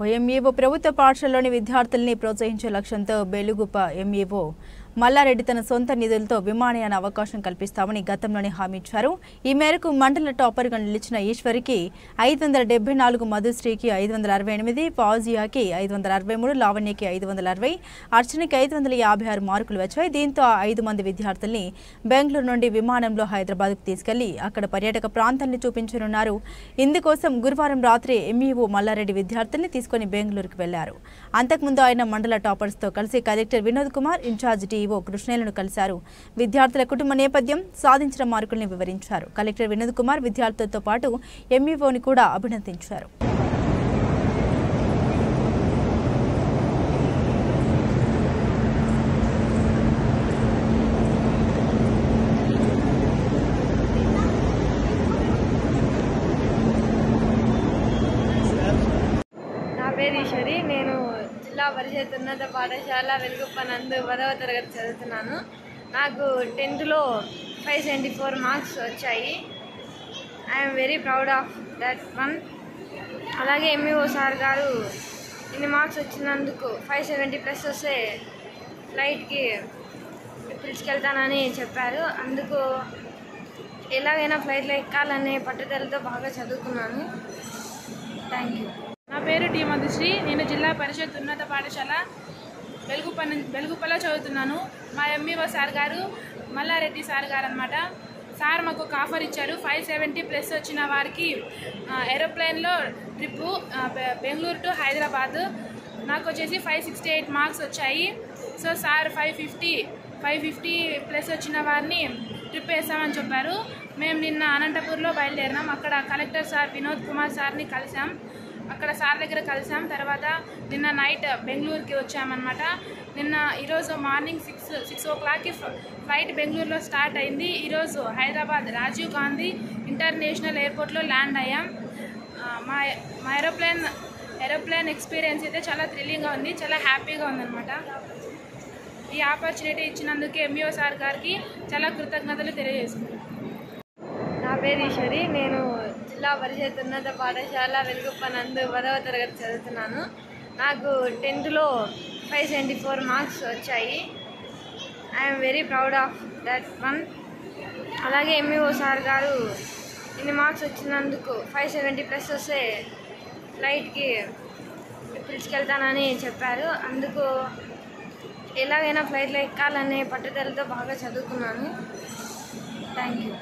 MEO ప్రభుత్వ పాఠశాలలోని విద్యార్థుల్ని ప్రోత్సహించే లక్ష్యంతో బెలుగుప ఎంఈఓ మల్లారెడ్డి తన సొంత నిధులతో విమానయాన అవకాశం కల్పిస్తామని గతంలోనే హామీ ఇచ్చారు. ఈ మేరకు మండల టాపర్గా నిలిచిన ఈశ్వరికి 574, మధుశ్రీకి 568, ఫౌజియాకి 563, లావణ్యకి 560, అర్చనకి 556 మార్కులు వచ్చాయి. దీంతో 5 మంది విద్యార్థుల్ని బెంగళూరు నుండి విమానంలో హైదరాబాద్కు తీసుకెళ్లి అక్కడ పర్యాటక ప్రాంతాన్ని చూపించనున్నారు. ఇందుకోసం గురువారం రాత్రి ఎంఈఓ మల్లారెడ్డి విద్యార్థుల్ని తీసుకుని బెంగళూరుకు వెళ్లారు. అంతకుముందు ఆయన మండల టాపర్స్తో కలిసి collector Vinod Kumar, incharge DEO కృష్ణేలను కలిశారు. విద్యార్థుల కుటుంబ నేపథ్యం, సాధించిన మార్కుల్ని వివరించారు. కలెక్టర్ వినోద్ కుమార్ విద్యార్థులతో పాటు ఎంఈఓని కూడా అభినందించారు. ఈశ్వరి, నేను జిల్లా పరిషత్ ఉన్నత పాఠశాల వెలుగుప్ప నందు 10వ తరగతి చదువుతున్నాను. నాకు 10th లో 574 మార్క్స్ వచ్చాయి. I'm very proud of that one. అలాగే ఎంఈఓ సార్ గారు ఇన్ని మార్క్స్ వచ్చినందుకు 570+ వస్తే ఫ్లైట్కి పిలుచుకెళ్తానని చెప్పారు. అందుకు ఎలాగైనా ఫ్లైట్లో ఎక్కాలనే పట్టుదలతో బాగా చదువుకున్నాను. Thank you. నా పేరు టి మధుశ్రీ. నేను జిల్లా పరిషత్ ఉన్నత పాఠశాల వెలుగుప్పలో చదువుతున్నాను. మా ఎంఈఓ సార్ గారు మల్లారెడ్డి సార్ గారు అనమాట. సార్ మాకు ఒక ఆఫర్ ఇచ్చారు. 570+ వచ్చిన వారికి ఏరోప్లేన్లో ట్రిప్పు బెంగళూరు టు హైదరాబాద్. నాకు వచ్చేసి 568 మార్క్స్ వచ్చాయి. సో సార్ 550+ వచ్చిన వారిని ట్రిప్ వేస్తామని చెప్పారు. మేము నిన్న అనంతపూర్లో బయలుదేరినాం. అక్కడ కలెక్టర్ సార్ వినోద్ కుమార్ సార్ని కలిసాం. అక్కడ సార్ దగ్గర కలిసాం. తర్వాత నిన్న నైట్ బెంగళూరుకి వచ్చామన్నమాట. ఈరోజు మార్నింగ్ 6 o'clockకి ఫ్లైట్ బెంగళూరులో స్టార్ట్ అయింది. ఈరోజు హైదరాబాద్ రాజీవ్ గాంధీ ఇంటర్నేషనల్ ఎయిర్పోర్ట్లో ల్యాండ్ అయ్యాం. మా ఏరోప్లేన్ ఎక్స్పీరియన్స్ అయితే చాలా థ్రిల్లింగ్గా ఉంది, చాలా హ్యాపీగా ఉందన్నమాట. ఈ ఆపర్చునిటీ ఇచ్చినందుకు ఎంఈఓ సార్ గారికి చాలా కృతజ్ఞతలు తెలియజేస్తున్నాను. నా పేరు ఈశ్వరి, నేను జిల్లా పరిషత్ ఉన్నత పాఠశాల వెలుగుప్ప నందు 10వ తరగతి చదువుతున్నాను. నాకు 10th లో 574 మార్క్స్ వచ్చాయి. I'm very proud of that one. అలాగే ఎంఈఓ సార్ గారు ఇన్ని మార్క్స్ వచ్చినందుకు 570+ వస్తే ఫ్లైట్కి పిలుచుకెళ్తానని చెప్పారు. అందుకు ఎలాగైనా ఫ్లైట్లో ఎక్కాలనే పట్టుదలతో బాగా చదువుకున్నాను. Thank you.